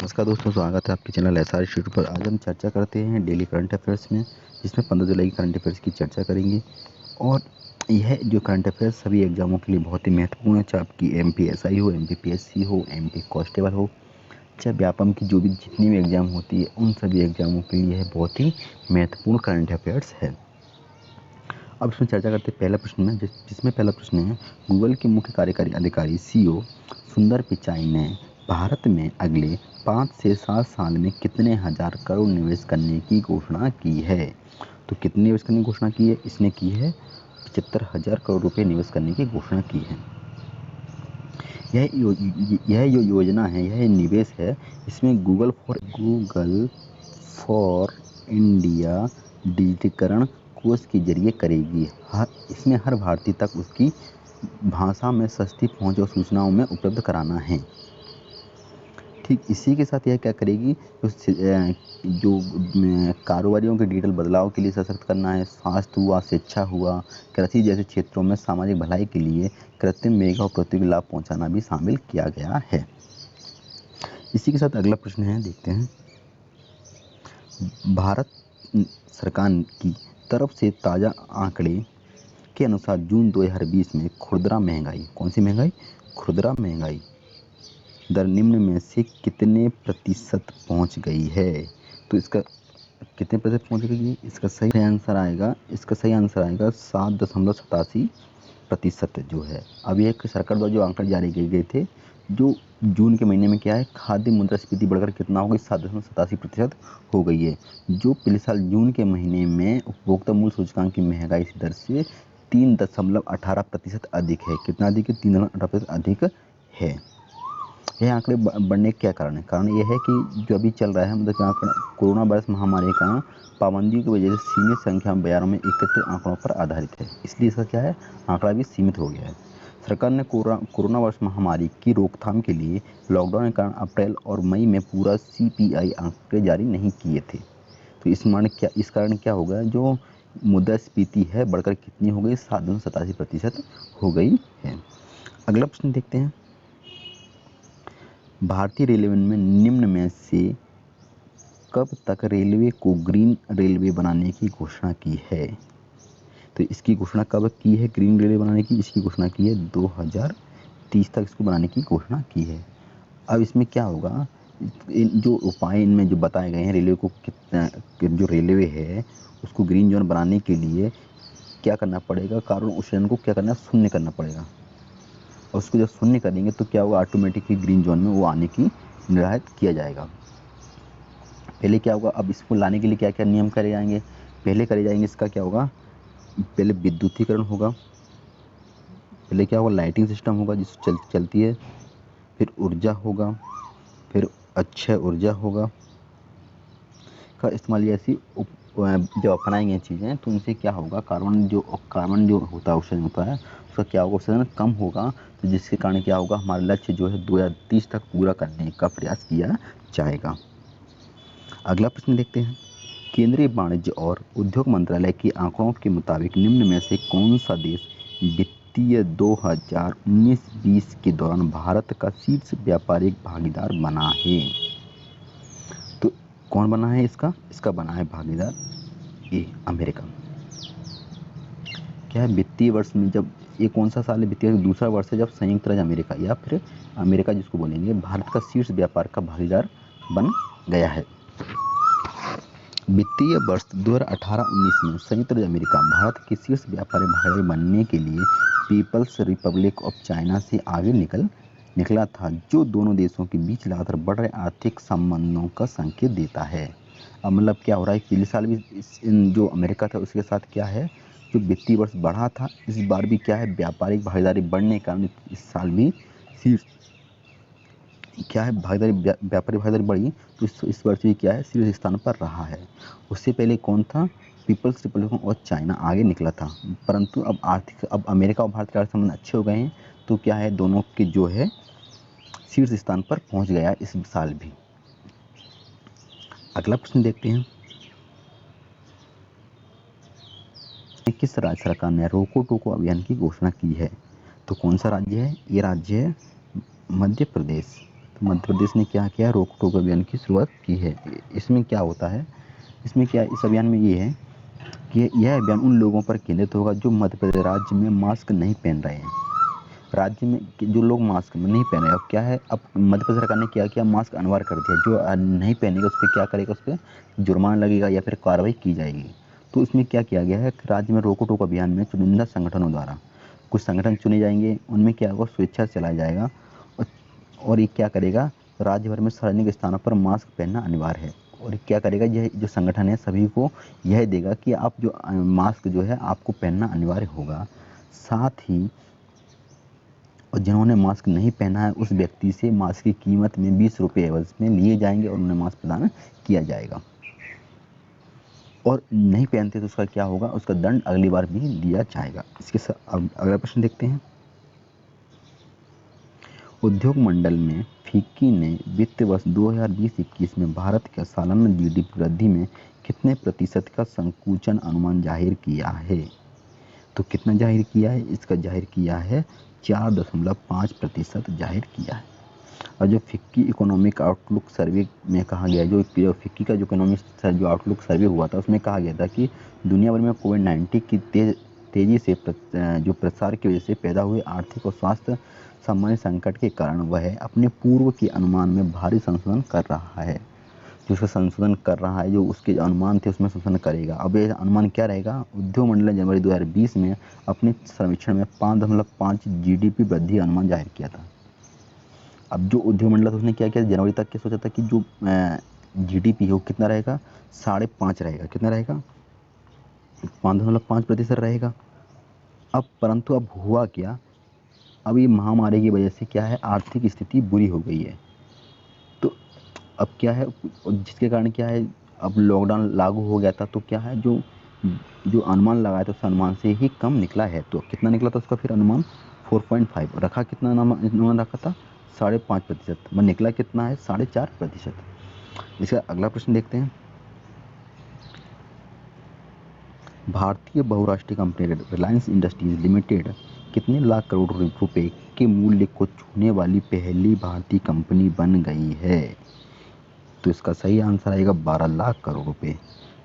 नमस्कार दोस्तों, स्वागत है आपके चैनल एस आर इंस्टीट्यूट पर। आज हम चर्चा करते हैं डेली करंट अफेयर्स में, जिसमें 15 जुलाई की करंट अफेयर्स की चर्चा करेंगे। और यह जो करंट अफेयर्स सभी एग्जामों के लिए बहुत ही महत्वपूर्ण है, चाहे आपकी MPSI हो, MPPSC हो, MP कांस्टेबल हो, चाहे व्यापम की जो भी जितनी भी एग्जाम होती है, उन सभी एग्जामों के लिए यह बहुत ही महत्वपूर्ण करंट अफेयर्स है। अब इसमें चर्चा करते हैं पहला प्रश्न में, जिसमें पहला प्रश्न है, गूगल के मुख्य कार्यकारी अधिकारी CEO सुंदर पिचाई ने भारत में अगले 5 से 7 साल में कितने हजार करोड़ निवेश करने की घोषणा की है। तो कितने निवेश करने की घोषणा की है? इसने की है 75,000 करोड़ रुपए निवेश करने की घोषणा की है। यह जो योजना है, यह निवेश है, इसमें गूगल फॉर इंडिया डिजिटीकरण कोष के जरिए करेगी। इसमें हर भारतीय तक उसकी भाषा में सस्ती पहुंच और सूचनाओं में उपलब्ध कराना है। ठीक इसी के साथ यह क्या करेगी, जो कारोबारियों के डिजिटल बदलाव के लिए सशक्त करना है। स्वास्थ्य हुआ, शिक्षा हुआ, कृषि जैसे क्षेत्रों में सामाजिक भलाई के लिए कृत्रिम मेघ और पृथ्वी लाभ पहुंचाना भी शामिल किया गया है। इसी के साथ अगला प्रश्न है, देखते हैं। भारत सरकार की तरफ से ताज़ा आंकड़े के अनुसार जून 2020 में खुदरा महंगाई, कौन सी महंगाई? खुदरा महंगाई दर निम्न में से कितने प्रतिशत पहुंच गई है? तो इसका कितने प्रतिशत पहुंच गई है? इसका सही आंसर आएगा 7.87% जो है। अब ये सरकार द्वारा जो आंकड़े जारी किए गए थे, जो जून के महीने में क्या है, खाद्य मुद्रास्फीति बढ़कर कितना हो गई? 7.87% हो गई है, जो पिछले साल जून के महीने में उपभोक्ता मूल्य सूचकांक की महंगाई दर से 3.18% अधिक है। कितना अधिक है? 3.18% अधिक है। यह आंकड़े बढ़ने के क्या कारण है? कारण यह है कि जो अभी चल रहा है, मतलब आंकड़ा कोरोना वायरस महामारी का पाबंदियों की वजह से सीमित संख्या में बाजारों में एकत्रित आंकड़ों पर आधारित है, इसलिए इसका क्या है, आंकड़ा भी सीमित हो गया है। सरकार ने कोरोना वायरस महामारी की रोकथाम के लिए लॉकडाउन के कारण अप्रैल और मई में पूरा CPI आंकड़े जारी नहीं किए थे। तो इस कारण क्या होगा, जो मुद्रास्फीति है बढ़कर कितनी हो गई? 7.87% हो गई है। अगला प्रश्न देखते हैं। भारतीय रेलवे में निम्न में से कब तक रेलवे को ग्रीन रेलवे बनाने की घोषणा की है? तो इसकी घोषणा कब की है ग्रीन रेलवे बनाने की? इसकी घोषणा की है 2030 तक इसको बनाने की घोषणा की है। अब इसमें क्या होगा, जो उपाय इनमें जो बताए गए हैं, रेलवे को कितना, जो रेलवे है उसको ग्रीन जोन बनाने के लिए क्या करना पड़ेगा, कार्बन उत्सर्जन को क्या करना, शून्य करना पड़ेगा। और उसको जब शून्य करेंगे तो क्या होगा, ऑटोमेटिकली ग्रीन जोन में वो आने की निर्धारित किया जाएगा। पहले क्या होगा, अब इसको लाने के लिए क्या क्या नियम करे जाएंगे? पहले करे जाएंगे, इसका क्या होगा, पहले विद्युतीकरण होगा, पहले क्या होगा, लाइटिंग सिस्टम होगा जिससे चलती है, फिर ऊर्जा होगा, फिर अक्षय ऊर्जा होगा का इस्तेमाल। ऐसी जब अपनाएंगे चीज़ें तो उनसे क्या होगा, कार्बन जो होता है, उत्सर्जन होता है, उसका क्या होगा, उत्सर्जन कम होगा। तो जिसके कारण क्या होगा, हमारा लक्ष्य जो है 2030 तक पूरा करने का प्रयास किया जाएगा। अगला प्रश्न देखते हैं। केंद्रीय वाणिज्य और उद्योग मंत्रालय के आंकड़ों के मुताबिक निम्न में से कौन सा देश वित्तीय 2019-20 के दौरान भारत का शीर्ष व्यापारिक भागीदार बना है? तो कौन बना है इसका बना है भागीदार अमेरिका। क्या है, वित्तीय वर्ष में जब ये कौन सा साल है, वित्तीय दूसरा वर्ष है जब संयुक्त राज्य अमेरिका या फिर अमेरिका जिसको बोलेंगे, भारत का शीर्ष व्यापार का भागीदार बन गया है। वित्तीय वर्ष 2018-19 में संयुक्त राज्य अमेरिका भारत के शीर्ष व्यापारी भागीदार बनने के लिए पीपल्स रिपब्लिक ऑफ चाइना से आगे निकला था, जो दोनों देशों के बीच लगातार बढ़ रहे आर्थिक संबंधों का संकेत देता है। अब मतलब क्या हो रहा है, पिछले साल भी जो अमेरिका था उसके साथ क्या है, जो वित्तीय वर्ष बढ़ा था, इस बार भी क्या है, व्यापारिक भागीदारी बढ़ने के कारण इस साल भी शीर्ष क्या है, व्यापारी भागीदारी बढ़ी, तो इस वर्ष भी क्या है, शीर्ष स्थान पर रहा है। उससे पहले कौन था, पीपल्स रिपब्लिक ऑफ चाइना आगे निकला था। परंतु अब अमेरिका और भारत के आर्थिक संबंध अच्छे हो गए हैं, तो क्या है, दोनों के जो है शीर्ष स्थान पर पहुंच गया इस साल भी। अगला प्रश्न देखते हैं। किस राज्य सरकार ने रोको टोको अभियान की घोषणा की है? तो कौन सा राज्य है, ये राज्य है मध्य प्रदेश। तो मध्य प्रदेश ने क्या किया, रोक टोक अभियान की शुरुआत की है। इसमें क्या होता है, इसमें क्या, इस अभियान में ये है कि यह अभियान उन लोगों पर केंद्रित होगा जो मध्य प्रदेश राज्य में मास्क नहीं पहन रहे हैं। राज्य में जो लोग मास्क नहीं पहन रहे हैं, अब क्या है, अब मध्य प्रदेश सरकार ने क्या किया, मास्क अनिवार्य कर दिया। जो नहीं पहनेगा उस पर क्या करेगा, उस पर जुर्माना लगेगा या फिर कार्रवाई की जाएगी। तो इसमें क्या किया गया है, राज्य में रोको टोको अभियान में चुनिंदा संगठनों द्वारा कुछ संगठन चुने जाएंगे, उनमें क्या होगा, स्वेच्छा से चलाया जाएगा। और ये क्या करेगा, राज्य भर में सार्वजनिक स्थानों पर मास्क पहनना अनिवार्य है। और क्या करेगा, यह जो संगठन है सभी को यह देगा कि आप जो मास्क जो है आपको पहनना अनिवार्य होगा। साथ ही और जिन्होंने मास्क नहीं पहना है उस व्यक्ति से मास्क की कीमत में 20 रुपये एवज में लिए जाएंगे और उन्हें मास्क प्रदान किया जाएगा। और नहीं पहनते तो उसका क्या होगा, उसका दंड अगली बार भी दिया जाएगा। इसके साथ अगला प्रश्न देखते हैं। उद्योग मंडल में फिक्की ने वित्त वर्ष 2020-21 में भारत के सालाना जीडीपी वृद्धि में कितने प्रतिशत का संकुचन अनुमान जाहिर किया है। तो कितना जाहिर किया है, इसका जाहिर किया है 4.5% जाहिर किया है। और जो फिक्की इकोनॉमिक आउटलुक सर्वे में कहा गया, जो फिक्की का जो इकोनॉमिक जो आउटलुक सर्वे हुआ था उसमें कहा गया था कि दुनिया भर में कोविड-19 की तेजी से जो प्रसार की वजह से पैदा हुए आर्थिक और स्वास्थ्य संबंधी संकट के कारण वह अपने पूर्व के अनुमान में भारी संशोधन कर रहा है। जो उसका संशोधन कर रहा है, जो उसके अनुमान थे उसमें संशोधन करेगा। अब ये अनुमान क्या रहेगा, उद्योग मंडल ने जनवरी 2020 में अपने सर्वेक्षण में 5.5 जीडीपी वृद्धि अनुमान जाहिर किया था। अब जो उद्योग मंडल था उसने क्या किया, जनवरी तक के सोचा था कि जो जीडीपी है वो कितना रहेगा, 5.5 रहेगा। कितना रहेगा, 5.5% रहेगा। अब परंतु अब हुआ क्या, अब ये महामारी की वजह से क्या है, आर्थिक स्थिति बुरी हो गई है। तो अब क्या है, जिसके कारण क्या है, अब लॉकडाउन लागू हो गया था तो क्या है, जो जो अनुमान लगाया था उस अनुमान से ही कम निकला है। तो कितना निकला था उसका फिर अनुमान, 4.5 रखा। कितना अनुमान रखा था, 5.5%, मैं निकला कितना है, 4.5%। इसका अगला प्रश्न देखते हैं। भारतीय बहुराष्ट्रीय कंपनी रिलायंस इंडस्ट्रीज लिमिटेड कितने लाख करोड़ रुपए के मूल्य को छूने वाली पहली भारतीय कंपनी बन गई है। तो इसका सही आंसर आएगा 12 लाख करोड़ रुपए।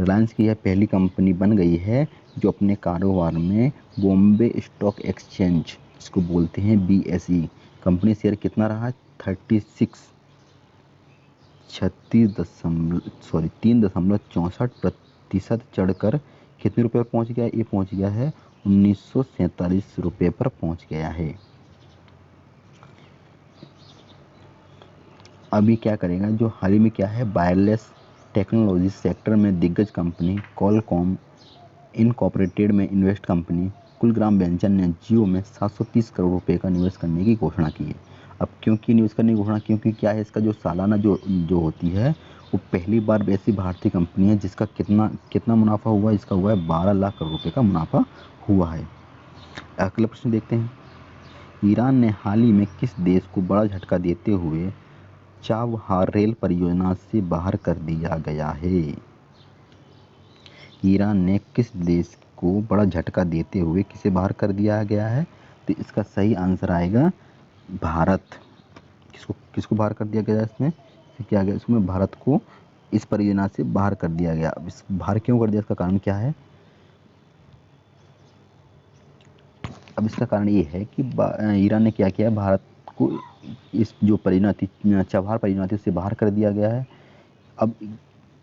रिलायंस की यह पहली कंपनी बन गई है जो अपने कारोबार में बॉम्बे स्टॉक एक्सचेंज, इसको बोलते हैं BSE, कंपनी शेयर कितना रहा, 3.64% चढ़कर कितने रुपए पर पहुंच गया, ये पहुंच गया है 1947 रुपये पर पहुंच गया है। अभी क्या करेगा, जो हाल ही में क्या है, वायरलेस टेक्नोलॉजी सेक्टर में दिग्गज कंपनी कॉलकॉम इनकॉर्पोरेटेड में इन्वेस्ट कंपनी कुलग्राम वेंचर ने जियो में 730 करोड़ रुपए का निवेश करने की घोषणा की है। अब क्योंकि निवेश करने की घोषणा, क्योंकि क्या है, इसका जो सालाना जो होती है वो पहली बार वैसी भारतीय कंपनी है जिसका कितना मुनाफा हुआ, इसका हुआ है 12 लाख करोड़ रुपए का मुनाफा हुआ है। अगला प्रश्न देखते हैं। ईरान ने हाल ही में किस देश को बड़ा झटका देते हुए चाबहार रेल परियोजना से बाहर कर दिया गया है। ईरान ने किस देश को बड़ा झटका देते हुए किसे बाहर कर दिया गया है, तो इसका सही आंसर आएगा भारत। किसको बाहर कर दिया गया, इसमें क्या गया, इसमें भारत को इस परियोजना से बाहर कर दिया गया। अब इस बाहर क्यों कर दिया, इसका कारण क्या है, अब इसका कारण ये है कि ईरान ने क्या किया, भारत को इस जो परियोजना थी, चाबहार परियोजना थी, उससे बाहर कर दिया गया है। अब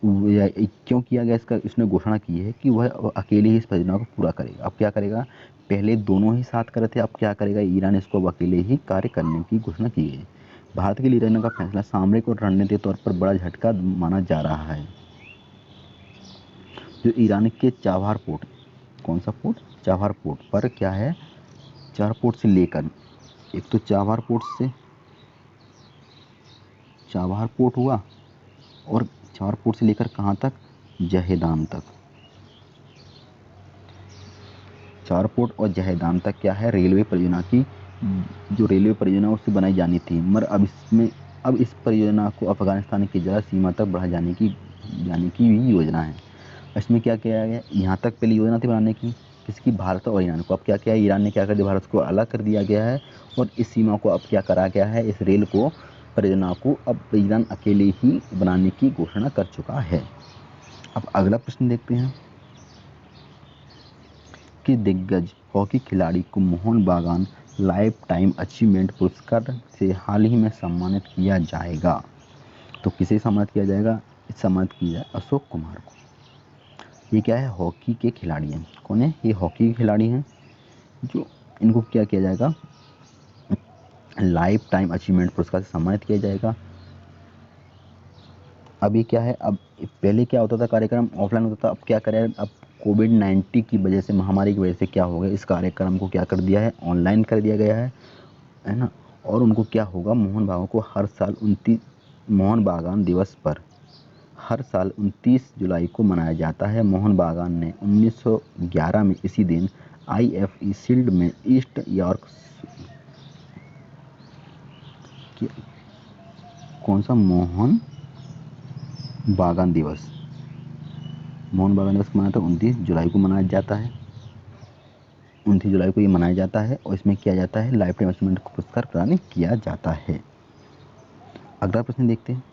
क्यों किया गया, इसका इसने घोषणा की है कि वह अकेले ही इस परियोजना को पूरा करेगा। अब क्या करेगा, पहले दोनों ही साथ कर रहे थे, अब क्या करेगा, ईरान इसको अब अकेले ही कार्य करने की घोषणा की है। भारत के लिए ईरान का फैसला सामरिक और रणनीतिक तौर पर बड़ा झटका माना जा रहा है। जो ईरान के चाबहार पोर्ट, कौन सा पोर्ट, चाबहार पोर्ट पर क्या है, चार पोर्ट से लेकर, एक तो चाबहार पोर्ट हुआ, और चाबहार पोर्ट से लेकर कहाँ तक, जहेदान तक। चार पोर्ट और जहेदान तक क्या है, रेलवे परियोजना की, जो रेलवे परियोजना उससे बनाई जानी थी, मगर अब इस परियोजना को अफगानिस्तान की जल सीमा तक बढ़ा जाने की भी योजना है। इसमें क्या किया गया, यहाँ तक पहले योजना थी बनाने की किसकी, भारत और ईरान को। अब क्या किया, ईरान ने क्या कर दिया, भारत को अलग कर दिया गया है, और इस सीमा को अब क्या करा गया है, इस रेल को परियोजना को अब ईरान अकेले ही बनाने की घोषणा कर चुका है। अब अगला प्रश्न देखते हैं कि दिग्गज हॉकी खिलाड़ी को मोहन बागान लाइफ टाइम अचीवमेंट पुरस्कार से हाल ही में सम्मानित किया जाएगा। तो किसे सम्मानित किया जाएगा? सम्मानित किया जाए अशोक कुमार को। ये क्या है? हॉकी के खिलाड़ी हैं। कौन है ये? हॉकी के खिलाड़ी हैं जो इनको क्या किया जाएगा? लाइफ टाइम अचीवमेंट पुरस्कार से सम्मानित किया जाएगा। अब ये क्या है? अब पहले क्या होता था कार्यक्रम? ऑफलाइन होता था। अब क्या करें? अब कोविड-19 की वजह से, महामारी की वजह से क्या हो गया? इस कार्यक्रम को क्या कर दिया है? ऑनलाइन कर दिया गया है ना। और उनको क्या होगा? मोहन बागान को हर साल 29 मोहन बागान दिवस पर हर साल 29 जुलाई को मनाया जाता है। मोहन बागान ने 1911 में इसी दिन IFE शील्ड में ईस्ट यॉर्क कौन सा मोहन बागान दिवस मनाया था? 29 जुलाई को मनाया जाता है। 29 जुलाई को ये मनाया जाता है और इसमें किया जाता है लाइफ टाइम अचीवमेंट को पुरस्कार प्रदान किया जाता है। अगला प्रश्न देखते हैं।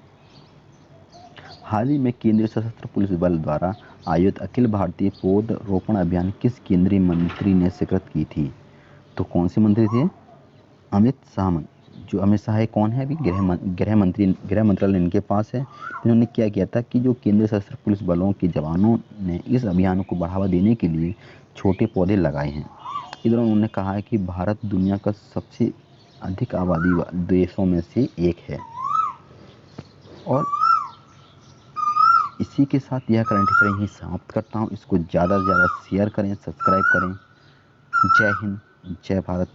हाल ही में केंद्रीय सशस्त्र पुलिस बल द्वारा आयोजित अखिल भारतीय पौधरोपण अभियान किस केंद्रीय मंत्री ने स्वीकृत की थी? तो कौन से मंत्री थे? अमित शाह। जो अमित शाह है कौन है? अभी गृह मंत्रालय इनके पास है। इन्होंने क्या किया था कि जो केंद्रीय सशस्त्र पुलिस बलों के जवानों ने इस अभियान को बढ़ावा देने के लिए छोटे पौधे लगाए हैं। इधर उन्होंने कहा है कि भारत दुनिया का सबसे अधिक आबादी देशों में से एक है। और इसी के साथ यह करंट अफेयर ही समाप्त करता हूँ। इसको ज़्यादा से ज़्यादा शेयर करें, सब्सक्राइब करें। जय हिंद, जय भारत।